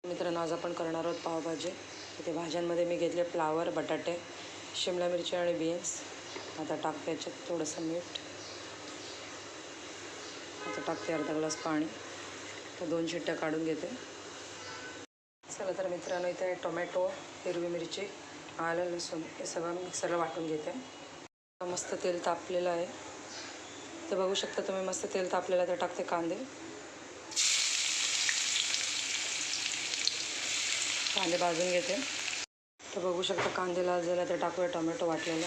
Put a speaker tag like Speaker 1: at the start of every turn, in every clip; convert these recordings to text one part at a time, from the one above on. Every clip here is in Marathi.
Speaker 1: मित्रांनो, आज आपण करणार आहोत पावभाजी. इथे भाज्यांमध्ये मी घेतले फ्लावर, बटाटे, शिमला मिरची आणि बीन्स. आता टाकते याच्यात थोडंसं मीठ. आता टाकते अर्धा ग्लास पाणी. तर 2 शिट्ट्या काढून घेते. चला तर मित्रांनो, इथे टोमॅटो, हिरवी मिरची, आलं, लसूण हे सगळं मिक्सरला वाटून घेते. मस्त तेल तापलेलं आहे. तर बघू शकता तुम्ही, मस्त तेल तापलेलं. तर टाकते कांदे भाजून घेते. तर बघू शकता कांदे लाल झाला. तर टाकूया टोमॅटो वाटलेला.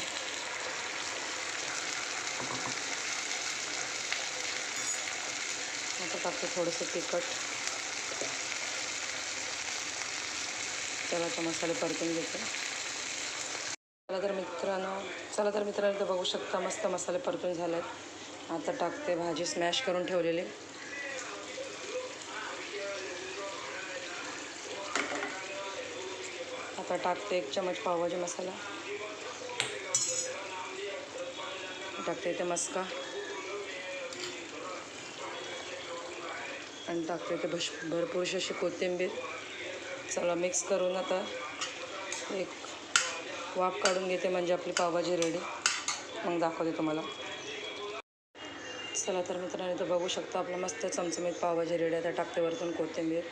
Speaker 1: आता टाकते थोडंसं तिखट. त्याला मसाले परतून घेते. चला तर मित्रांनो तर बघू शकता मस्त मसाले परतून झाले आहेत. आता टाकते भाजी स्मॅश करून ठेवलेली. आता टाकते 1 चमच पावभाजी मसाला. टाकते इथे मस्का आणि टाकते इथे भरपूरशी अशी कोथिंबीर. चला मिक्स करून आता एक वाफ काढून घेते, म्हणजे आपली पावभाजी रेडी. मग दाखवते तुम्हाला. चला तर मित्रांनो, इथं बघू शकता आपलं मस्त चमचमीत पावभाजी रेडी. आता टाकते वरतून कोथिंबीर.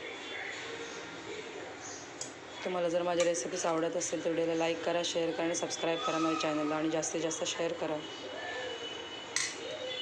Speaker 1: तुम्हाला जर माझ्या रेसिपीज आवडत असेल तर व्हिडिओला लाईक करा, शेअर करा आणि सबस्क्राईब करा माझ्या चॅनलला, आणि जास्तीत जास्त शेअर करा.